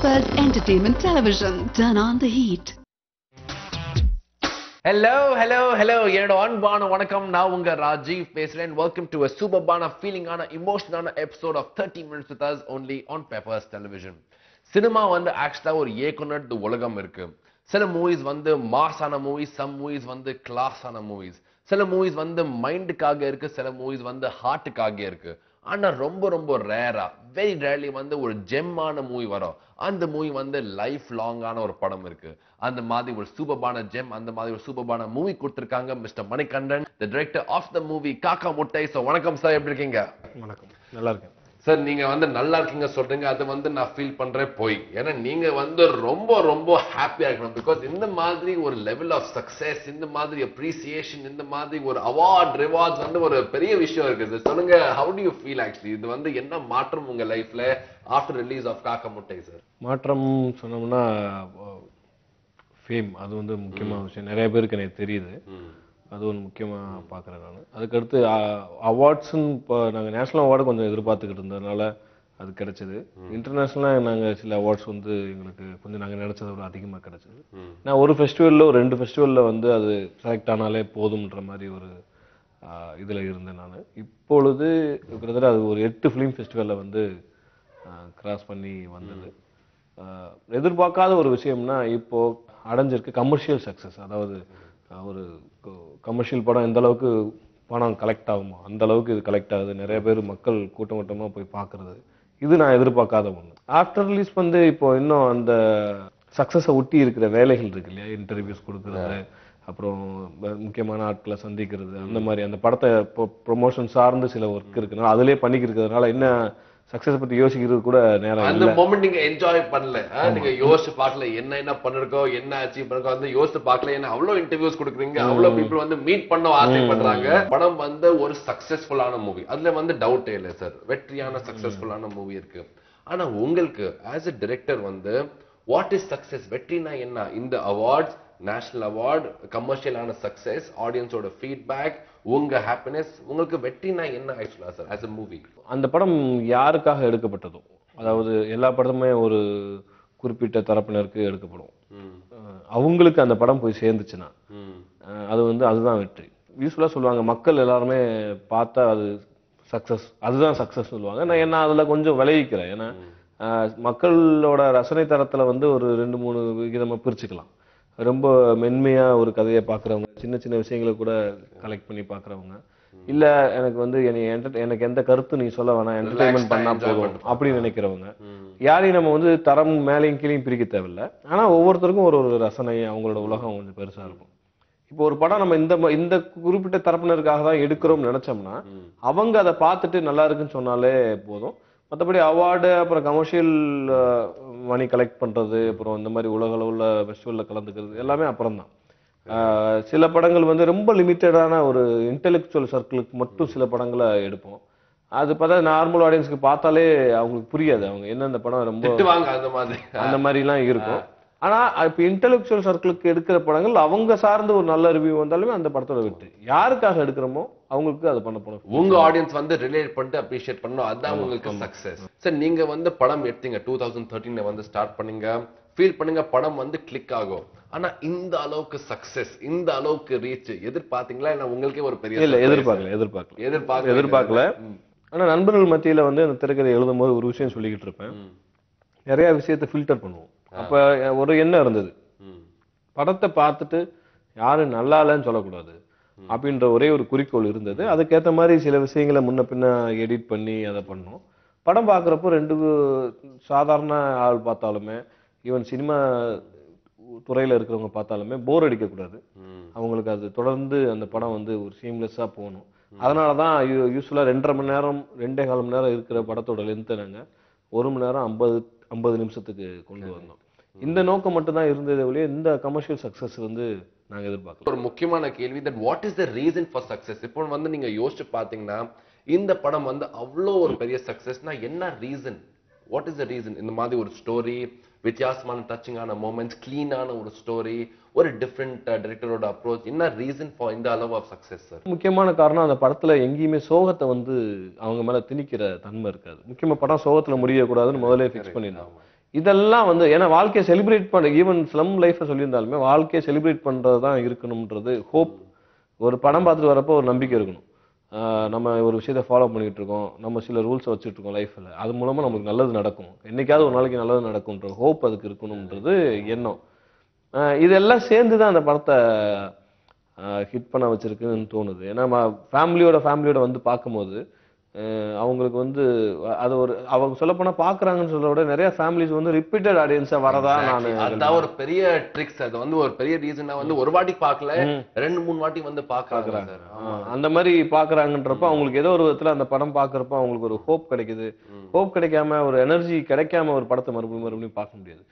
Peppers Entertainment Television. Turn on the heat. Hello. என்னோட அன்பான வணக்கம். நான் உங்க ராஜீவ் பேசுறேன். Welcome to a superபான ஃபீலிங்கான எமோஷனான episode of 30 minutes with us only on Peppers Television. Cinema வந்து ஆக்சுவலா ஒரு ஏகுனட் உலகம் இருக்கு. சில மூவிஸ் வந்து மாஸான மூவிஸ், சம் மூவிஸ் வந்து கிளாஸான மூவிஸ், சில மூவிஸ் வந்து மைண்டுக்காக இருக்கு, சில மூவிஸ் வந்து ஹார்ட்டுக்காக இருக்கு. ஆனா ரொம்ப ரேரா, வெரி ரேர்லி வந்து ஒரு ஜெம்மான மூவி வரும். அந்த மூவி வந்து லைஃப் லாங்கான ஒரு படம் இருக்கு. அந்த மாதிரி ஒரு சூப்பர்பான ஜெம், அந்த மாதிரி ஒரு சூப்பர்பான மூவி கொடுத்திருக்காங்க mister Manikandan, the director of the movie காக்கா முட்டை. சோ வணக்கம் சார், எப்படி இருக்கீங்க? வணக்கம், நல்லா இருக்கேன் சார். நீங்க வந்து நல்லா இருக்கீங்க சொல்றீங்க, அது வந்து நான் ஃபீல் பண்றேன் போய். ஏன்னா நீங்க வந்து ரொம்ப ஹாப்பியா இருக்கணும். பிகாஸ் இந்த மாதிரி ஒரு லெவல் ஆஃப் சக்சஸ், இந்த மாதிரி அப்ரிசியேஷன், இந்த மாதிரி ஒரு அவார்ட் ரிவார்ட்ஸ் வந்து ஒரு பெரிய விஷயம் இருக்கு சார். சொல்லுங்க, how to you feel actually? இது வந்து என்ன மாற்றம் உங்க லைஃப்ல ஆஃப்டர் ரிலீஸ் ஆஃப் காக்கா முட்டை சார்? மாற்றம் சொன்னோம்னா ஃபேம், அது வந்து முக்கியமான விஷயம். நிறைய பேருக்கு எனக்கு தெரியுது, அது ஒன்று முக்கியமாக பார்க்குறேன் நான். அதுக்கடுத்து அவார்ட்ஸுன்னு இப்போ நாங்கள் நேஷ்னல் அவார்டு கொஞ்சம் எதிர்பார்த்துக்கிட்டு இருந்ததுனால அது கிடைச்சது. இன்டர்நேஷ்னலாக நாங்கள் சில அவார்ட்ஸ் வந்து எங்களுக்கு கொஞ்சம் நாங்கள் நினச்சதை விட அதிகமாக கிடைச்சது. நான் ஒரு ஃபெஸ்டிவலில், ஒரு 2 ஃபெஸ்டிவலில் வந்து அது செலக்ட் ஆனாலே போதும்ன்ற மாதிரி ஒரு இதில் இருந்தேன் நான். இப்பொழுது கிட்டத்தட்ட அது ஒரு 8 ஃபிலிம் ஃபெஸ்டிவலில் வந்து கிராஸ் பண்ணி வந்தது. எதிர்பார்க்காத ஒரு விஷயம்னா இப்போது அடைஞ்சிருக்கு கமர்ஷியல் சக்ஸஸ். அதாவது ஒரு கமர்ஷியல் படம் எந்த அளவுக்கு பணம் கலெக்ட் ஆகுமோ அந்த அளவுக்கு இது கலெக்ட் ஆகுது. நிறைய பேர் மக்கள் கூட்டமாக போய் பார்க்கறது, இது நான் எதிர்பார்க்காத ஒன்று. ஆஃப்டர் ரிலீஸ் வந்து இப்போ இன்னும் அந்த சக்ஸஸை ஒட்டி இருக்கிற வேலைகள் இருக்கு இல்லையா, இன்டர்வியூஸ் கொடுக்கறது, அப்புறம் முக்கியமான ஆட்களை சந்திக்கிறது, அந்த மாதிரி அந்த படத்தை ப்ரொமோஷன் சார்ந்து சில ஒர்க் இருக்குனால அதிலே பண்ணிக்கிறதுனால என்ன சக்சஸ் பத்தி யோசிக்கிறது கூட நேரம் அந்த மொமெண்ட் நீங்க என்ஜாய் பண்ணல. நீங்க யோசிச்சு பார்க்கல என்ன பண்ணிருக்கோம், என்ன அச்சீவ் பண்ணிருக்கோம், வந்து யோசிச்சு பார்க்கல. ஏன்னா அவ்வளவு இன்டர்வியூஸ் கொடுக்குறீங்க, அவ்வளவு பீப்புள் வந்து மீட் பண்ண ஆசைப்படுறாங்க. படம் வந்து ஒரு சக்சஸ்ஃபுல்லான மூவி, அதுல வந்து டவுட்டே இல்லை சார். வெற்றியான சக்சஸ்ஃபுல்லான மூவி இருக்கு. ஆனா உங்களுக்கு ஆஸ் எ டைரக்டர் வந்து வாட் இஸ் சக்சஸ்? வெற்றினா என்ன? இந்த அவார்ட்ஸ், நேஷனல் அவார்ட், கமர்ஷியலான சக்சஸ், ஆடியன்ஸோட ஃபீட்பேக், உங்க ஹாப்பினஸ், உங்களுக்கு வெற்றினா என்ன ஆக்சுவலா சார் ஆஸ் எ மூவி? அந்த படம் யாருக்காக எடுக்கப்பட்டதோ, அதாவது எல்லா படமுமே ஒரு குறிப்பிட்ட தரப்பினருக்கு எடுக்கப்படும். அவங்களுக்கு அந்த படம் போய் சேர்ந்துச்சுன்னா அது வந்து அதுதான் வெற்றி. யூஸ்வலா சொல்லுவாங்க, மக்கள் எல்லாருமே பார்த்தா அது சக்சஸ், அதுதான் சக்சஸ் சொல்லுவாங்க. நான் என்ன அதுல கொஞ்சம் விளைவிக்கிறேன். ஏன்னா மக்களோட ரசனை தரத்துல வந்து ஒரு 2-3 விகிதமா பிரிச்சுக்கலாம். ரொம்ப மென்மையா ஒரு கதையை பார்க்குறவங்க, சின்ன விஷயங்களை கூட கலெக்ட் பண்ணி பார்க்குறவங்க, இல்ல எனக்கு வந்து எனக்கு எந்த கருத்து நீ சொல்ல வேணாம், என்டர்டைன்மெண்ட் பண்ணா போதும் அப்படின்னு நினைக்கிறவங்க. யாரையும் நம்ம வந்து தரம் மேலையும் கீழையும் பிரிக்க தேவையில்லை. ஆனா ஒவ்வொருத்தருக்கும் ஒரு ரசனை, அவங்களோட உலகம் கொஞ்சம் பெருசா இருக்கும். இப்போ ஒரு படம் நம்ம இந்த குறிப்பிட்ட தரப்பினருக்காக தான் எடுக்கிறோம்னு நினைச்சோம்னா அவங்க அதை பார்த்துட்டு நல்லா இருக்குன்னு சொன்னாலே போதும். மற்றபடி அவார்டு, அப்புறம் கமர்ஷியல் மணி கலெக்ட் பண்றது, அப்புறம் இந்த மாதிரி உலக அளவுல ஃபெஸ்டிவல்ல கலந்துக்கிறது எல்லாமே அப்புறம் தான். சில படங்கள் வந்து ரொம்ப லிமிட்டடான ஒரு இன்டெலெக்சுவல் சர்க்கிளுக்கு மட்டும் சில படங்களை எடுப்போம். அது பார்த்தா நார்மல் ஆடியன்ஸ்க்கு பார்த்தாலே அவங்களுக்கு புரியாது, அவங்க என்ன இந்த படம் ரொம்ப அந்த மாதிரிலாம் இருக்கும். ஆனா இப்ப இன்டெலெக்சுவல் சர்க்கிளுக்கு எடுக்கிற படங்கள் அவங்க சார்ந்து ஒரு நல்ல ரிவ்யூ வந்தாலுமே அந்த படத்தோட வெற்றி. யாருக்காக எடுக்கிறோமோ அவங்களுக்கு அது பண்ண போறோம். உங்க ஆடியன்ஸ் வந்து ரிலேட் பண்ணிட்டு அப்ரிஷியேட் பண்ணணும், அதுதான் உங்களுக்கு சக்சஸ். சார் நீங்க வந்து படம் எடுத்தீங்க 2013 வந்து ஸ்டார்ட் பண்ணீங்க, ஃபீல் பண்ணுங்க படம் வந்து கிளிக் ஆகும். ஆனா இந்த அளவுக்கு சக்சஸ், இந்த அளவுக்கு ரீச் எதிர்பார்த்தீங்களா? இல்ல உங்களுக்கே ஒரு பெரிய இல்ல எதிர்பார்க்கல. ஆனா நண்பர்கள் மத்தியில வந்து அந்த திரைக்கதை எழுதும் போது ஒரு விஷயம் சொல்லிக்கிட்டு இருப்பேன், நிறைய விஷயத்தை ஃபில்டர் பண்ணுவோம். அப்ப ஒரு எண்ணம் இருந்தது, படத்தை பார்த்துட்டு யாரும் நல்லா இல்லைன்னு சொல்லக்கூடாது அப்படின்ற ஒரே ஒரு குறிக்கோள் இருந்தது. அதுக்கேற்ற மாதிரி சில விஷயங்களை முன்ன பின்ன எடிட் பண்ணி அதை பண்ணோம். படம் பார்க்குறப்போ 2 சாதாரண ஆள் பார்த்தாலுமே, ஈவன் சினிமா துறையில இருக்கிறவங்க பார்த்தாலுமே போர் அடிக்கக்கூடாது. அவங்களுக்கு அது தொடர்ந்து அந்த படம் வந்து ஒரு சீம்லெஸ்ஸா போகணும். அதனாலதான் யூஸ்வலா 2.5 மணி நேரம் 2.25 மணி நேரம் இருக்கிற படத்தோட லென்த்தை நாங்க 1 மணி நேரம் 50 நிமிஷத்துக்கு கொண்டு வந்தோம். இந்த நோக்கம் மட்டும் தான் இருந்ததே ஒழிய இந்த கமர்ஷியல் சக்சஸ் வந்து நாங்க எதிர்பார்க்கல. ஒரு முக்கியமான கேள்வி, that what is the reason for success? இப்போ வந்து நீங்க யோசிச்சு பாத்தீங்கன்னா இந்த படம் வந்து அவ்வளோ ஒரு பெரிய சக்சஸ்னா என்ன reason? What is the reason? இந்த மாதிரி ஒரு ஸ்டோரி, வித்தியாசமான டச்சிங்கான மொமெண்ட்ஸ், கிளீனான ஒரு ஸ்டோரி, ஒரு டிஃப்ரெண்ட் டைரக்டரோட அப்ரோச், என்ன ரீசன் ஃபார் இந்த அளவு ஆஃப் சக்சஸ் சார்? முக்கியமான காரணம், அந்த படத்துல எங்கேயுமே சோகத்தை வந்து அவங்க மேல திணிக்கிற தன்மை இருக்காது. முக்கியமா படம் சோகத்துல முடியக்கூடாதுன்னு முதலே ஃபிக்ஸ் பண்ணிருந்தாங்க. இதெல்லாம் வந்து ஏன்னா வாழ்க்கையை செலிப்ரேட் பண்ண ஈவன் ஸ்லம் லைஃப்பை சொல்லியிருந்தாலுமே வாழ்க்கையை செலிப்ரேட் பண்றது தான் இருக்கணும்ன்றது ஹோப். ஒரு படம் பார்த்துட்டு வரப்போ ஒரு நம்பிக்கை இருக்கணும். நம்ம ஒரு விஷயத்தை ஃபாலோ பண்ணிட்டு இருக்கோம், நம்ம சில ரூல்ஸை வச்சுட்டு இருக்கோம் லைஃப்ல, அது மூலமா நமக்கு நல்லது நடக்கும், என்னைக்காவது ஒரு நாளைக்கு நல்லது நடக்கும்ன்ற ஹோப் அதுக்கு இருக்கணும்ன்றது எண்ணம். இதெல்லாம் சேர்ந்து தான் அந்த படத்தை ஹிட் பண்ண வச்சிருக்குன்னு தோணுது. ஏன்னா ஃபேமிலியோட வந்து பார்க்கும்போது அவங்களுக்கு வந்து அது ஒரு அவங்க சொல்லப்போனா பாக்குறாங்கன்னு சொல்றத விட நிறைய ஃபேமிலிஸ் வந்து ரிப்பீட்டட் ஆடியன்ஸா வரதா அதான் ஒரு பெரிய ட்ரிக்ஸ். அது வந்து ஒரு பெரிய ரீசனா வந்து ஒரு வாட்டி பார்க்கல 2-3 வாட்டி வந்து பாக்குறாங்க. அந்த மாதிரி பாக்குறாங்கன்றப்ப அவங்களுக்கு ஏதோ ஒரு விதத்துல அந்த படம் பாக்குறப்ப அவங்களுக்கு ஒரு ஹோப் கிடைக்குது. ஹோப் கிடைக்காம ஒரு எனர்ஜி கிடைக்காம ஒரு படத்தை மறுபடியும் பார்க்க முடியாது.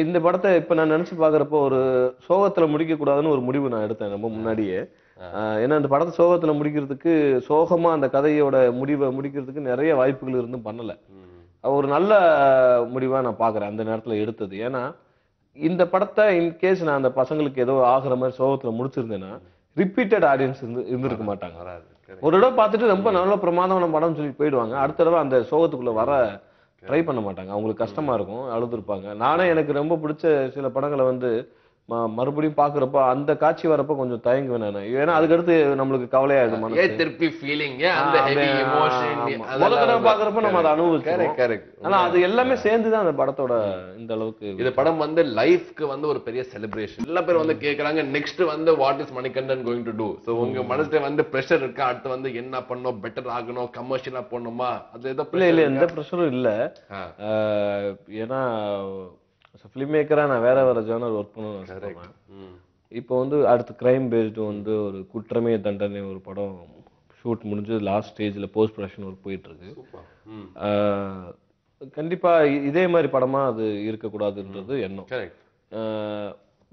இந்த படத்தை இப்ப நான் நினைச்சு பாக்குறப்போ ஒரு சோகத்துல முடிக்க கூடாதுன்னு ஒரு முடிவு நான் எடுத்தேன் ரொம்ப முன்னாடியே. ஏன்னா அந்த படத்தை சோகத்துல முடிக்கிறதுக்கு, சோகமா அந்த கதையோட முடிவை முடிக்கிறதுக்கு நிறைய வாய்ப்புகள் இருந்தும் பண்ணல. ஒரு நல்ல முடிவா நான் பாக்குறேன் அந்த நேரத்துல எடுத்தது. ஏன்னா இந்த படத்தை இன்கேஸ் நான் அந்த பசங்களுக்கு ஏதோ ஆகுற மாதிரி சோகத்துல முடிச்சிருந்தேன்னா ரிப்பீட்டட் ஆடியன்ஸ் இருந்திருக்க மாட்டாங்க. ஒரு தடவை பார்த்துட்டு ரொம்ப நல்ல பிரமாதமான படம் சொல்லி போயிடுவாங்க, அடுத்த தடவை அந்த சோகத்துக்குள்ள வர ட்ரை பண்ண மாட்டாங்க. அவங்களுக்கு கஷ்டமா இருக்கும், அழுதுருப்பாங்க. நானே எனக்கு ரொம்ப பிடிச்ச சில படங்களை வந்து மறுபடியும் பாக்குறப்ப அந்த காட்சி வரப்ப கொஞ்சம் தயங்குவேன் நான். ஏன்னா அதுக்கடுத்து நம்மளுக்கு கவலையாயிடும் மனசு. திருப்பி ஃபீலிங் அந்த ஹெவி எமோஷன் முதல் தடவை பாக்குறப்ப நம்ம அதை அனுபவிக்கிறோம். ஆனா அது எல்லாமே சேர்ந்து தான் அந்த படத்தோட இந்த அளவுக்கு. இந்த படம் வந்து லைஃப்க்கு வந்து ஒரு பெரிய செலிப்ரேஷன். எல்லா பேர் வந்து கேக்குறாங்க நெக்ஸ்ட் வந்து what is Manikandan going to to. So உங்க மனசுல வந்து பிரஷர் இருக்கா, அடுத்து வந்து என்ன பண்ணணும், பெட்டர் ஆகணும், கமர்ஷியலா போடணுமா, அது ஏதோ இல்ல எந்த பிரஷரும் இல்ல. ஏன்னா ஃபிலிம் மேக்கரா நான் வேற ஜானர் ஒர்க் பண்ணணும். இப்போ வந்து அடுத்து கிரைம் பேஸ்டு வந்து ஒரு குற்றமே தண்டனை ஒரு படம் ஷூட் முடிஞ்சு லாஸ்ட் ஸ்டேஜ்ல போஸ்ட் ப்ரொடக்ஷன் ஒர்க் போயிட்டு இருக்கு. கண்டிப்பா இதே மாதிரி படமா அது இருக்கக்கூடாதுன்றது எண்ணம்.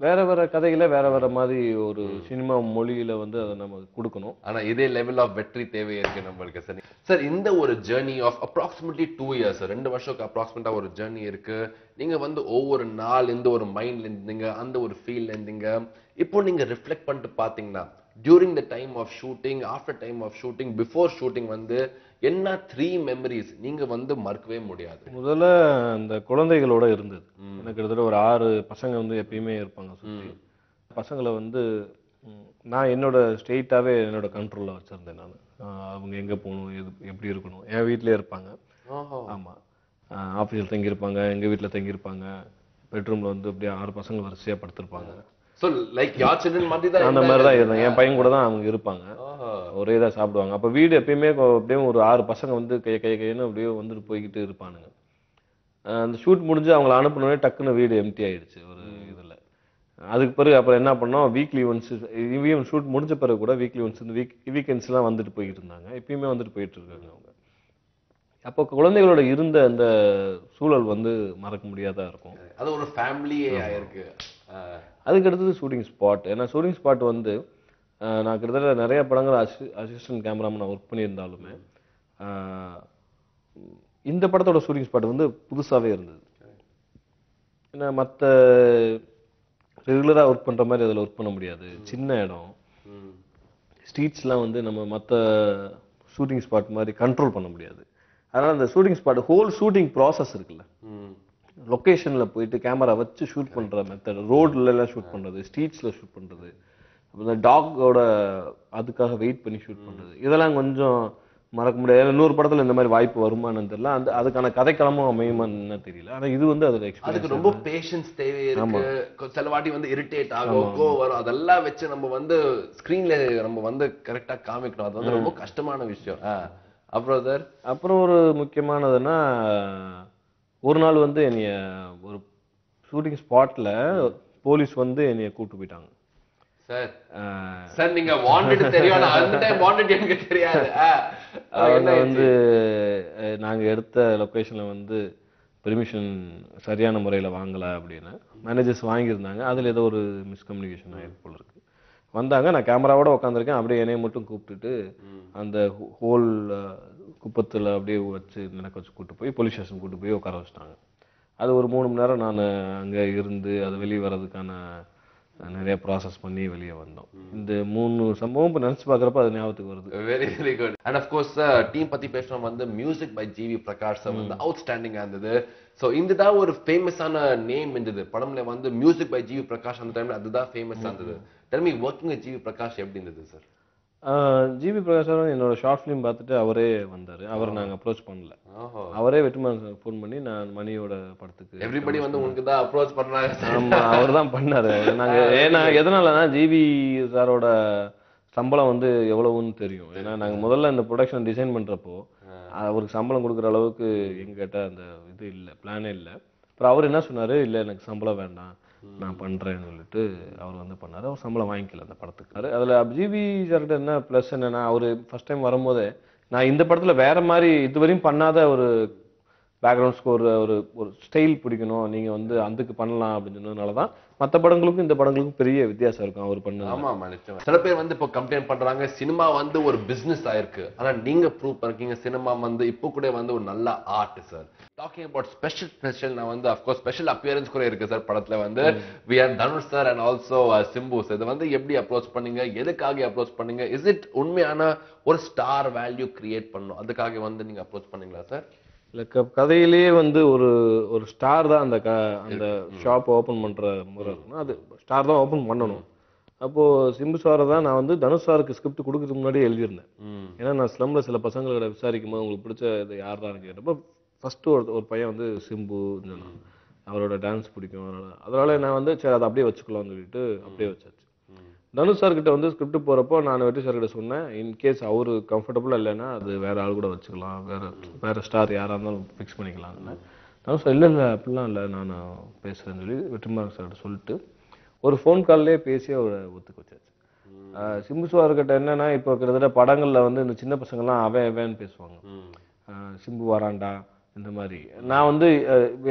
வேற கதைகளை வேற மாதிரி ஒரு சினிமா மொழியில வந்து அதை நம்ம கொடுக்கணும். ஆனா இதே லெவல் ஆஃப் வெற்றி தேவை இருக்கு நம்மளுக்கு. சரி சார், இந்த ஒரு ஜேர்னி ஆஃப் அப்ராக்சிமேட்லி 2 years, 2 வருஷத்துக்கு அப்ராக்சிமேட்டா ஒரு ஜேர்னி இருக்கு. நீங்க வந்து ஒவ்வொரு நாள் இந்த ஒரு மைண்ட்ல இருந்தீங்க, அந்த ஒரு ஃபீல்ல இருந்தீங்க. இப்போ நீங்க ரிஃப்ளெக்ட் பண்ணிட்டு பாத்தீங்கன்னா during the time of shooting, after time of shooting, before shooting வந்து என்ன 3 மெமரிஸ் நீங்க வந்து மறக்கவே முடியாது? முதல்ல அந்த குழந்தைகளோட இருந்தது. எனக்கு கிட்டத்தட்ட ஒரு 6 பசங்க வந்து எப்பயுமே இருப்பாங்க சுத்தி. பசங்களை வந்து நான் என்னோட ஸ்டேட்டாவே என்னோட கண்ட்ரோல்ல வச்சிருந்தேன் நான். அவங்க எங்க போகணும், எப்படி இருக்கணும், என் வீட்லயே இருப்பாங்க. ஆமா, ஆஃபீஸில் தங்கியிருப்பாங்க, எங்க வீட்டில் தங்கியிருப்பாங்க. பெட்ரூம்ல வந்து அப்படியே 6 பசங்க வரிசையா படுத்திருப்பாங்க. அந்த மாதிரி தான் இருந்தாங்க. என் பையன் கூட தான் அவங்க இருப்பாங்க, ஒரே தான் சாப்பிடுவாங்க. அப்ப வீடு எப்பயுமே அப்படியே ஒரு 6 பசங்க வந்து கைன்னு அப்படியே வந்துட்டு போய்கிட்டு இருப்பானுங்க. அந்த ஷூட் முடிஞ்சு அவங்களை அனுப்பினோடனே டக்குன்னு வீடு எம்டி ஆயிடுச்சு ஒரு இதுல. அதுக்கு பிறகு அப்புறம் என்ன பண்ணோம், வீக்லி ஒன்ஸ், ஈவன் ஷூட் முடிஞ்ச பிறகு கூட வீக்லி ஒன்ஸ் இந்த வீக்கெண்ட்ஸ் எல்லாம் வந்துட்டு போயிட்டு இருந்தாங்க. எப்பயுமே வந்துட்டு போயிட்டு இருக்காங்க அவங்க. அப்போ குழந்தைகளோட இருந்த அந்த சூழல் வந்து மறக்க முடியாதா இருக்கும். அது ஒரு ஃபேமிலியே ஆயிருக்கு. அதுக்கு அடுத்தது ஷூட்டிங் ஸ்பாட். ஏன்னா ஷூட்டிங் ஸ்பாட் வந்து நான் கிட்டத்தட்ட நிறைய படங்கள் அசிஸ்டன்ட் கேமராமேன் ஒர்க் பண்ணியிருந்தாலுமே இந்த படத்தோட ஷூட்டிங் ஸ்பாட் வந்து புதுசாகவே இருந்தது. ஏன்னா மற்ற ரெகுலராக ஒர்க் பண்ணுற மாதிரி அதில் ஒர்க் பண்ண முடியாது, சின்ன இடம். ஸ்ட்ரீட்ஸ்லாம் வந்து நம்ம மற்ற ஷூட்டிங் ஸ்பாட் மாதிரி கண்ட்ரோல் பண்ண முடியாது. அதனால் அந்த shooting spot whole shooting process இருக்குல்ல, லொக்கேஷன்ல போயிட்டு கேமரா வச்சு ஷூட் பண்ற மெத்தட், ரோட்ல எல்லாம் ஷூட் பண்றது, ஸ்ட்ரீட்ஸ்ல ஷூட் பண்றது, இந்த டாகோட அதுக்காக வெயிட் பண்ணி ஷூட் பண்றது, இதெல்லாம் கொஞ்சம் மறக்க முடியாது. இன்னொரு படத்துல இந்த மாதிரி வாய்ப்பு வருமானு தெரியல, அதுக்கான கதைக்களமும் அமையுமான்னு தெரியல. ஆனா இது வந்து அதோட எக்ஸ்பீரியன்ஸ் ரொம்ப பேஷன்ஸ் தேவை இருக்கு. சில வாட்டி வந்து இரிட்டேட் ஆகும், கோவம் வரும், அதெல்லாம் வச்சு நம்ம வந்து ஸ்கிரீன்ல நம்ம வந்து கரெக்டா காமிக்கணும். அது வந்து ரொம்ப கஷ்டமான விஷயம். அப்புறம் ஒரு முக்கியமானதுன்னா, ஒரு நாள் வந்து என்னைய ஒரு ஷூட்டிங் ஸ்பாட்ல போலீஸ் வந்து என்னைய கூட்டு போயிட்டாங்க. சார் நீங்க வாண்டட் தெரியும், அந்த டைம் வாண்டட் எனக்கு தெரியாது. வந்து நாங்க எடுத்த லொகேஷன்ல வந்து பெர்மிஷன் சரியான முறையில வாங்கல அப்படின்னு மேனேஜர்ஸ் வாங்கியிருந்தாங்க. அதுல ஏதோ ஒரு மிஸ்கம்யூனிகேஷன் ஆயிருக்கு போல இருக்கு. வந்தாங்க, நான் கேமராவோட உட்காந்துருக்கேன். அப்படியே என்னைய மட்டும் கூப்பிட்டுட்டு அந்த ஹோல் குப்பத்தில் அப்படியே வச்சு எனக்கு வச்சு கூப்பிட்டு போய் போலீஸ் ஸ்டேஷன் கூப்பிட்டு போய் உட்கார வச்சுட்டாங்க. அது ஒரு 3 மணி நேரம் நான் அங்கே இருந்து அது வெளியே வர்றதுக்கான நிறைய ப்ராசஸ் பண்ணி வெளியே வந்தோம். இந்த 3 சம்பவம் இப்போ நினச்சி பார்க்குறப்ப அது ஞாபகத்துக்கு வருது. Very very good. And half course team பத்தி பேசுறோம் வந்து மியூசிக் பை ஜிவி பிரகாஷ் வந்து அவுட்ஸ்டாண்டிங்கா இருந்தது. ஸோ இதுதான் ஒரு ஃபேமஸான நேம் இருந்தது படம்ல வந்து மியூசிக் பை ஜிவி பிரகாஷ் அந்த டைம்ல அதுதான் ஃபேமஸா இருந்தது. Tell me working with GV Prakash எப்படி இருந்தது சார்? ஜிவி பிரகாஷ் என்னோட ஷார்ட் ஃபிலிம் பார்த்துட்டு அவரே வந்தார். அவரை நாங்கள் அப்ரோச் பண்ணல. அவரே வெற்றிமாறன் சார் ஃபோன் பண்ணி நான் மணியோட படத்துக்கு எவ்ரிபடி வந்து உங்களுக்கு தான் அப்ரோச் பண்ணாங்க. ஆமாம், அவர் தான் பண்ணார். நாங்கள் ஏன்னா எதனாலனா ஜிவி சாரோட சம்பளம் வந்து எவ்வளவுன்னு தெரியும். ஏன்னா நாங்கள் முதல்ல இந்த ப்ரொடக்ஷன் டிசைன் பண்ணுறப்போ அவருக்கு சம்பளம் கொடுக்குற அளவுக்கு எங்ககிட்ட அந்த இது இல்லை, பிளானே இல்லை. அப்புறம் அவர் என்ன சொன்னார், இல்லை எனக்கு சம்பளம் வேண்டாம் நான் பண்ணுறேன்னு சொல்லிட்டு அவர் வந்து பண்ணார். அவர் சம்பளம் வாங்கிக்கல அந்த படத்துக்கு. அதில் ஜிவி சார்கிட்ட என்ன ப்ளஸ் என்னன்னா, அவர் ஃபர்ஸ்ட் டைம் வரும்போதே நான் இந்த படத்தில் வேற மாதிரி இதுவரையும் பண்ணாத ஒரு பேக்ரவுண்ட் ஸ்கோர் ஒரு ஒரு ஸ்டைல் பிடிக்கணும், நீங்கள் வந்து அதுக்கு பண்ணலாம் அப்படின்னு சொன்னதுனால தான் மற்ற படங்களுக்கும் இந்த படங்களுக்கும் பெரிய வித்தியாசம் இருக்கும் அவர் பண்ணது. ஆமா நிச்சயமா. சில பேர் வந்து இப்போ கம்ப்ளைண்ட் பண்றாங்க சினிமா வந்து ஒரு பிசினஸ் ஆயிருக்கு. ஆனா நீங்க ப்ரூவ் பண்ணிருக்கீங்க சினிமா வந்து இப்போ கூட வந்து ஒரு நல்ல art sir. Talking about special நான் வந்து அஃப் கோர்ஸ் ஸ்பெஷல் அப்பியரன்ஸ் கூட இருக்கு சார் படத்துல வந்து. We are Dhanush sir and also Simbu sir. இதை வந்து எப்படி அப்ரோச் பண்ணீங்க, எதுக்காக அப்ரோச் பண்ணீங்க? இஸ் இட் உண்மையான ஒரு ஸ்டார் வேல்யூ கிரியேட் பண்ணணும் அதுக்காக வந்து நீங்க அப்ரோச் பண்ணீங்களா சார்? இல்லை, கதையிலேயே வந்து ஒரு ஒரு ஸ்டார் தான் அந்த ஷாப் ஓப்பன் பண்ணுற முறை இருக்கணும். அது ஸ்டார் தான் ஓப்பன் பண்ணணும். அப்போது சிம்பு சாரை தான் நான் வந்து தனுஷ் சாருக்கு ஸ்கிரிப்ட் கொடுக்கறதுக்கு முன்னாடியே எழுதியிருந்தேன். ஏன்னா நான் ஸ்லம்ல சில பசங்களோட விசாரிக்கும் போது உங்களுக்கு பிடிச்ச இது யார் தான் கேட்டப்போ ஃபஸ்ட்டு ஒரு பையன் வந்து சிம்புன்னு சொன்னான். அவரோட டான்ஸ் பிடிக்கும், அதனால நான் வந்து சரி அதை அப்படியே வச்சுக்கலாம்னு சொல்லிட்டு அப்படியே வச்சாச்சு. தனுஷ் சார்கிட்ட வந்து ஸ்கிரிப்ட் போகிறப்போ நான் வெற்றி சார்கிட்ட சொன்னேன், இன்கேஸ் அவரு கம்ஃபர்டபுளாக இல்லைன்னா அது வேற ஆள் கூட வச்சுக்கலாம், வேற ஸ்டார் யாராக இருந்தாலும் ஃபிக்ஸ் பண்ணிக்கலாம்னு. தனுஷ் சார் இல்லை அப்படிலாம் இல்லை நான் பேசுகிறேன்னு சொல்லி வெற்றிமாறன் சார்கிட்ட சொல்லிட்டு ஒரு ஃபோன் கால்லே பேசி அவரை ஒத்துக்க வச்சாச்சு. சிம்பு சார்கிட்ட என்னன்னா, இப்போ கிட்டத்தட்ட படங்களில் வந்து இந்த சின்ன பசங்கள்லாம் அவன் பேசுவாங்க, சிம்பு வராண்டா இந்த மாதிரி. நான் வந்து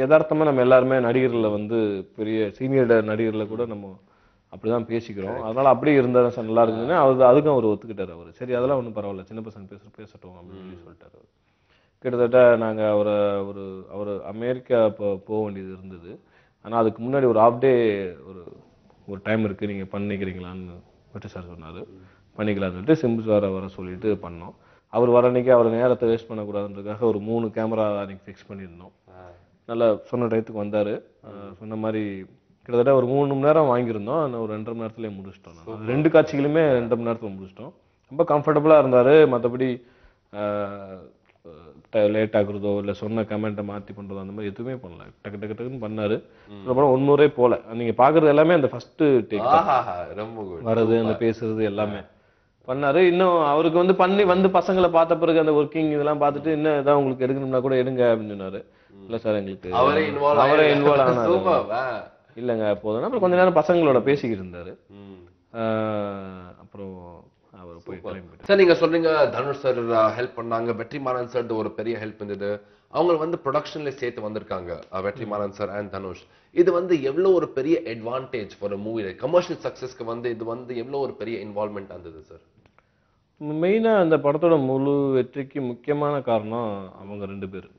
யதார்த்தமாக நம்ம எல்லாருமே நடிகர்களில் வந்து பெரிய சீனியர் நடிகர்களில் கூட நம்ம அப்படிதான் பேசிக்கிறோம். அதனால அப்படியே இருந்தா நல்லா இருக்குதுன்னு அதுக்கும் அவர் ஒத்துக்கிட்டாரு. அவர் சரி அதெல்லாம் ஒன்றும் பரவாயில்ல, சின்ன பசங்க பேசட்டும் அப்படின்னு சொல்லிட்டாரு. கிட்டத்தட்ட நாங்கள் அவர் அமெரிக்கா போக வேண்டியது இருந்தது. ஆனால் அதுக்கு முன்னாடி ஒரு ஆஃப் டே ஒரு டைம் இருக்குது, நீங்கள் பண்ணிக்கிறீங்களான்னு வெற்றி சார் சொன்னார். பண்ணிக்கலாம்னு சொல்லிட்டு சிம்பு சாரை வர சொல்லிட்டு பண்ணோம். அவர் வர அன்றைக்கி அவர் நேரத்தை வேஸ்ட் பண்ணக்கூடாதுன்றதுக்காக ஒரு 3 கேமரா அன்றைக்கி ஃபிக்ஸ் பண்ணியிருந்தோம். நல்லா சொன்ன டயத்துக்கு வந்தார். சொன்ன மாதிரி கிட்டத்தட்ட ஒரு 3 மணி நேரம் வாங்கியிருந்தோம். ஒரு 2.5 மணி நேரத்துலேயே முடிச்சிட்டோம். 2 காட்சிகளுமே 2 மணி நேரத்தில் முடிச்சிட்டோம். ரொம்ப கம்ஃபர்டபுளாக இருந்தார். மற்றபடி லேட் ஆகுறதோ இல்லை சொன்ன கமெண்ட்டை மாற்றி பண்ணுறதோ அந்த மாதிரி எதுவுமே பண்ணல. டக்கு டக்கு டக்குன்னு பண்ணார். அப்புறம் 1 முறை போல நீங்கள் பார்க்குறது எல்லாமே அந்த ஃபஸ்ட்டு டேக் வர்றது அந்த பேசுறது எல்லாமே பண்ணார். இன்னும் அவருக்கு வந்து வந்து பசங்களை பார்த்த பிறகு அந்த ஒர்க்கிங் இதெல்லாம் பார்த்துட்டு இன்னும் ஏதாவது உங்களுக்கு எடுக்கணும்னா கூட எடுங்க அப்படின்னு சொன்னார். இல்லை சார் எங்களுக்கு அவரே இன்வால்வ் ஆனார். இல்லைங்க போதும். அப்புறம் கொஞ்ச நேரம் பசங்களோட பேசிக்கிட்டு இருந்தாரு. அப்புறம் அவர் போய் கிளம்பிட்டார். சார் நீங்க சொல்றீங்க தனுஷ் சார் ஹெல்ப் பண்ணாங்க, வெற்றிமாறன் சார் ஒரு பெரிய ஹெல்ப் இருந்தது. அவங்க வந்து ப்ரொடக்ஷன்ல சேர்த்து வந்திருக்காங்க வெற்றிமாறன் சார் அண்ட் தனுஷ். இது வந்து எவ்வளவு ஒரு பெரிய அட்வான்டேஜ் ஃபார் மூவி கமர்ஷியல் சக்சஸ்க்கு வந்து இது வந்து எவ்வளவு ஒரு பெரிய இன்வால்வ்மெண்ட் இருந்தது சார்? மெயினாக அந்த படத்தோட முழு வெற்றிக்கு முக்கியமான காரணம் அவங்க 2 பேர்.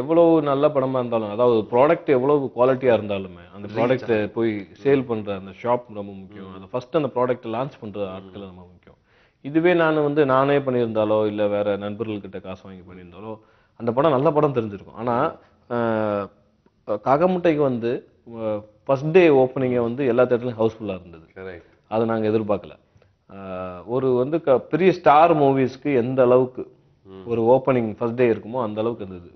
எவ்வளவு நல்ல படமா இருந்தாலும், அதாவது ப்ராடக்ட் எவ்வளவு குவாலிட்டியா இருந்தாலுமே அந்த ப்ராடக்ட்டை போய் சேல் பண்ற அந்த ஷாப் ரொம்ப முக்கியம். அது ஃபர்ஸ்ட் அந்த ப்ராடக்ட் லான்ச் பண்ற ஆட்கள் ரொம்ப முக்கியம். இதுவே நான் வந்து நானே பண்ணியிருந்தாலோ இல்லை வேற நண்பர்கள்கிட்ட காசு வாங்கி பண்ணியிருந்தாலோ அந்த படம் நல்ல படம் தெரிஞ்சிருக்கும். ஆனா காகமுட்டைக்கு வந்து ஃபர்ஸ்ட் டே ஓப்பனிங்கை வந்து எல்லா தேட்டர்லையும் ஹவுஸ்ஃபுல்லாக இருந்தது. அதை நாங்கள் எதிர்பார்க்கல. ஒரு வந்து பெரிய ஸ்டார் மூவிஸ்க்கு எந்த அளவுக்கு ஒரு ஓப்பனிங் ஃபர்ஸ்ட் டே இருக்குமோ அந்த அளவுக்கு இருந்தது.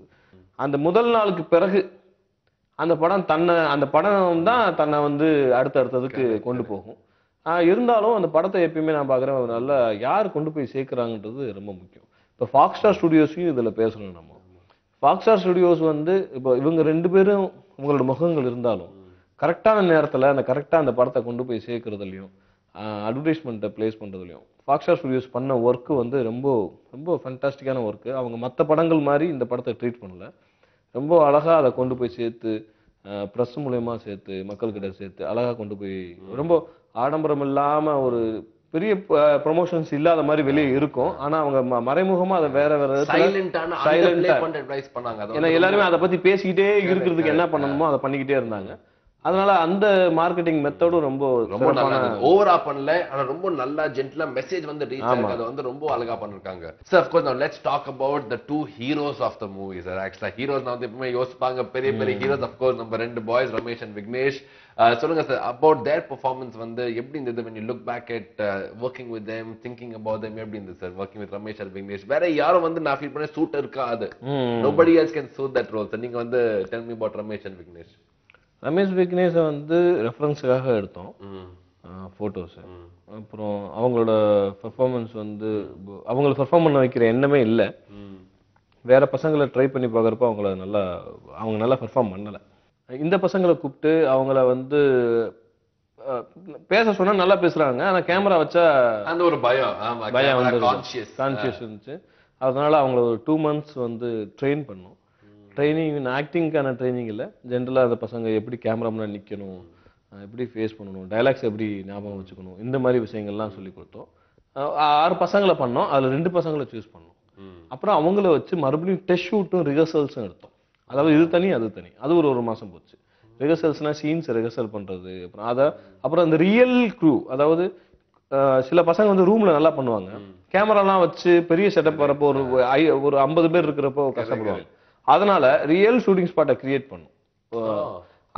அந்த முதல் நாளுக்கு பிறகு அந்த படம் தான் தன்னை வந்து அடுத்ததுக்கு கொண்டு போகும். இருந்தாலும் அந்த படத்தை எப்பயுமே நான் பார்க்குறேன், நல்ல யார் கொண்டு போய் சேர்க்குறாங்கன்றது ரொம்ப முக்கியம். இப்போ ஃபாக்ஸ் ஸ்டார் ஸ்டுடியோஸையும் இதில் பேசணும். நம்ம ஃபாக்ஸ் ஸ்டார் ஸ்டுடியோஸ் வந்து இப்போ இவங்க 2 பேரும் உங்களோட முகங்கள் இருந்தாலும் கரெக்டான நேரத்தில் கரெக்டாக அந்த படத்தை கொண்டு போய் சேர்க்கறதுலையும் அட்வர்டைஸ்மெண்ட்டை பிளேஸ் பண்ணுறதுலையும் ஃபாக்ஸ் ஸ்டார் ஸ்டுடியோஸ் பண்ண ஒர்க்கு வந்து ரொம்ப ரொம்ப ஃபண்டாஸ்டிக்கான ஒர்க்கு. அவங்க மற்ற படங்கள் மாதிரி இந்த படத்தை ட்ரீட் பண்ணல. ரொம்ப அழகாக அதை கொண்டு போய் சேர்த்து ப்ரெஸ் மூலயமா சேர்த்து மக்கள்கிட்ட சேர்த்து அழகாக கொண்டு போய் ரொம்ப ஆடம்பரம் இல்லாமல் ஒரு பெரிய ப்ரொமோஷன்ஸ் இல்லாத மாதிரி வெளியே இருக்கும். ஆனால் அவங்க மறைமுகமாக அதை வேற ஏன்னா எல்லாருமே அதை பற்றி பேசிக்கிட்டே இருக்கிறதுக்கு என்ன பண்ணணுமோ அதை பண்ணிக்கிட்டே இருந்தாங்க. அதனால அந்த மார்க்கெட்டிங் மெத்தடும் ரொம்ப ரொம்ப நல்லா ஓவரா பண்ணல, ஆனா ரொம்ப நல்லா ஜென்டிலா மெசேஜ் வந்து ரீச் ஆயிருக்கு. அது வந்து ரொம்ப அழகா பண்ணிருக்காங்க. Sir of course now let's talk about the two heroes of the movie sir. ஆக்சுவலா ஹீரோஸ் நான் வந்து எப்பவுமே யோசிப்பாங்க பெரிய பெரிய ஹீரோஸ். ஆஃப் கோர்ஸ் நம்ம ரெண்டு பாய்ஸ் ரமேஷ் அண்ட் விக்னேஷ். சொல்லுங்க சார் அபௌட் தேர் பெர்ஃபார்மன்ஸ் வந்து எப்படி இருந்தது when you look back at working with them, thinking about them, எப்படி இருந்தது sir working with Ramesh and Vignesh? வேற யாரும் வந்து நான் ஃபீல் பண்ண சூட் இருக்காது. nobody else can suit that role. Sir நீங்க வந்து tell me about Ramesh and Vignesh. Ramesh விக்னேஷை வந்து ரெஃபரன்ஸுக்காக எடுத்தோம் ஃபோட்டோஸ். அப்புறம் அவங்களோட பெர்ஃபார்மன்ஸ் வந்து அவங்கள பெர்ஃபார்ம் பண்ண வைக்கிற எண்ணமே இல்லை. வேற பசங்களை ட்ரை பண்ணி பார்க்குறப்ப அவங்க நல்லா பெர்ஃபார்ம் பண்ணலை. இந்த பசங்களை கூப்பிட்டு அவங்கள வந்து பேச சொன்னா நல்லா பேசுறாங்க, ஆனா கேமரா வச்சா அந்த ஒரு பயம் வந்து கான்சியஸ் இருந்துச்சு. அதனால அவங்கள ஒரு 2 months வந்து ட்ரெயின் பண்ணோம். ட்ரைனிங் ஆக்டிங்கான ட்ரைனிங் இல்லை, ஜென்ரலாக அந்த பசங்க எப்படி கேமரா முன்னாடி நிற்கணும், எப்படி ஃபேஸ் பண்ணணும், டைலாக்ஸ் எப்படி ஞாபகம் வச்சுக்கணும், இந்த மாதிரி விஷயங்கள்லாம் சொல்லி கொடுத்தோம். 6 பசங்களை பண்ணோம், அதில் 2 பசங்களை சூஸ் பண்ணோம். அப்புறம் அவங்கள வச்சு மறுபடியும் டெஸ்ட் ஷூட்டும் ரிஹர்சல்ஸும் எடுத்தோம். அதாவது இது தனி அது தனி, அது ஒரு மாதம் போச்சு. ரிஹர்சல்ஸ்னா சீன்ஸ் ரிஹர்சல் பண்ணுறது, அப்புறம் அந்த ரியல் க்ரூ, அதாவது சில பசங்க வந்து ரூம்ல நல்லா பண்ணுவாங்க, கேமராலாம் வச்சு பெரிய செட்டப் வரப்போ ஒரு 50 பேர் இருக்கிறப்போ கஷ்டப்படுவாங்க. அதனால ரியல் ஷூட்டிங் ஸ்பாட்டை கிரியேட் பண்ணும்,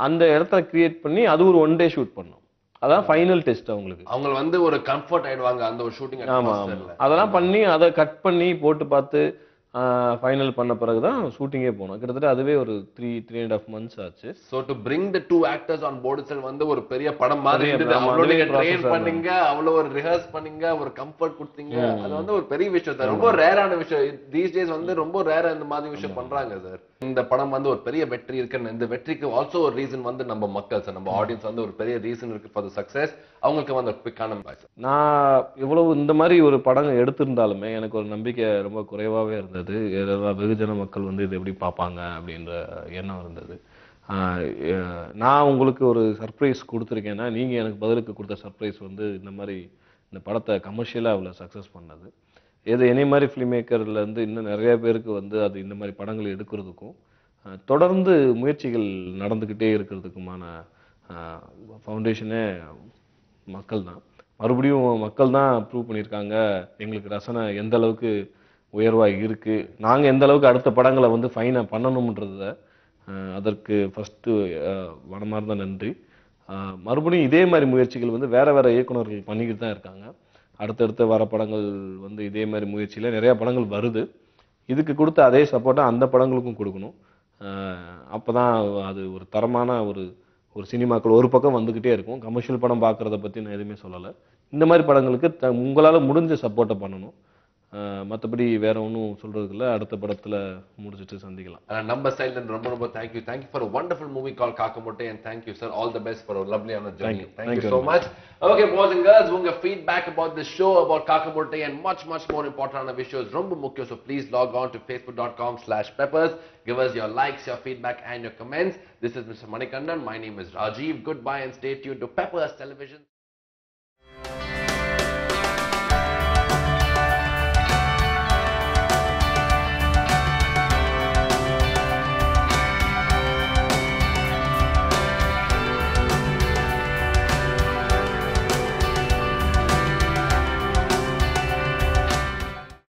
அந்த இடத்த கிரியேட் பண்ணி அது ஒரு 1 day ஷூட் பண்ணும். அதான் ஃபைனல் டெஸ்ட். அவங்க வந்து ஒரு கம்ஃபர்ட் ஆயிடுவாங்க அந்த ஒரு ஷூட்டிங். ஆமா, அதெல்லாம் பண்ணி அதை கட் பண்ணி போட்டு பார்த்து ஃபைனல் பண்ண பிறகுதான் ஷூட்டிங்கே போனோம். கிட்டத்தட்ட அதுவே ஒரு 3.5 months ஆச்சு. So to bring the two actors on board itself வந்து ஒரு பெரிய படம் மாதிரி இருந்தது. அவ்வளோ நீங்க ட்ரெயின் பண்ணீங்க, அவ்வளோ ஒரு ரிஹர்ஸ் பண்ணீங்க, ஒரு கம்ஃபர்ட் கொடுத்தீங்க. அது வந்து ஒரு பெரிய விஷயம் சார், ரொம்ப ரேரான விஷயம். தீஸ் டேஸ் வந்து ரொம்ப ரேரா இந்த மாதிரி விஷயம் பண்றாங்க சார். இந்த படம் வந்து ஒரு பெரிய வெற்றி இருக்குன்னு, இந்த வெற்றிக்கு ஆல்சோ ஒரு ரீசன் வந்து நம்ம மக்கள் சார், நம்ம ஆடியன்ஸ் வந்து ஒரு பெரிய ரீசன் இருக்கு ஃபார் தி சக்சஸ். அவங்களுக்கு வந்து ஒரு குவிக்கான பாய். நான் இவ்வளவு இந்த மாதிரி ஒரு படம் எடுத்திருந்தாலுமே எனக்கு ஒரு நம்பிக்கை ரொம்ப குறைவாகவே இருந்தது. வெகுஜன மக்கள் வந்து இது எப்படி பார்ப்பாங்க அப்படின்ற எண்ணம் இருந்தது. நான் உங்களுக்கு ஒரு சர்ப்ரைஸ் கொடுத்துருக்கேன்னா, நீங்கள் எனக்கு பதிலுக்கு கொடுத்த சர்ப்ரைஸ் வந்து இந்த மாதிரி இந்த படத்தை கமர்ஷியலாக அவ்வளோ சக்ஸஸ் பண்ணது. என்னை மாதிரி ஃபிலிம் மேக்கர்லேருந்து இன்னும் நிறைய பேருக்கு வந்து அது இந்த மாதிரி படங்கள் எடுக்கிறதுக்கும் தொடர்ந்து முயற்சிகள் நடந்துக்கிட்டே இருக்கிறதுக்குமான ஃபவுண்டேஷனே மக்கள் தான். மறுபடியும் மக்கள் தான் ப்ரூவ் பண்ணியிருக்காங்க எங்களுக்கு ரசனை எந்த அளவுக்கு உயர்வாக இருக்குது, நாங்கள் எந்த அளவுக்கு அடுத்த படங்களை வந்து ஃபைனாக பண்ணணும்ன்றத. அதற்கு ஃபஸ்ட்டு மனமார்ந்த நன்றி. மறுபடியும் இதே மாதிரி முயற்சிகள் வந்து வேறு வேறு இயக்குநர்கள் பண்ணிக்கிட்டு தான் இருக்காங்க. அடுத்தடுத்த வர படங்கள் வந்து இதே மாதிரி முயற்சியில் நிறையா படங்கள் வருது. இதுக்கு கொடுத்த அதே சப்போர்ட்டை அந்த படங்களுக்கும் கொடுக்கணும். அப்போ தான் அது ஒரு தரமான ஒரு சினிமாக்கள் ஒரு பக்கம் வந்துக்கிட்டே இருக்கும். கமர்ஷியல் படம் பார்க்குறத பற்றி நான் எதுவுமே சொல்லலை. இந்த மாதிரி படங்களுக்கு உங்களால் முடிஞ்ச சப்போர்ட்டை பண்ணணும். மற்றபடி வேற ஒன்றும் சொல்றதுக்கு இல்லை. அடுத்த படத்தில் முடிச்சுட்டு சந்திக்கலாம். நம்ம சைட்ல ரொம்ப thank you for a wonderful movie called Kakamotte, and thank you sir, all the best for a lovely on a journey. Thank you so much. Okay boys and girls, உங்க feedback about this show, about Kakamotte and much more important விஷயம் ரொம்ப முக்கியம். So please log on to facebook.com/peppers. Give us your likes, your feedback and your comments. This is Mr. Manikandan. My name is Rajiv. Goodbye and stay tuned to Peppers Television.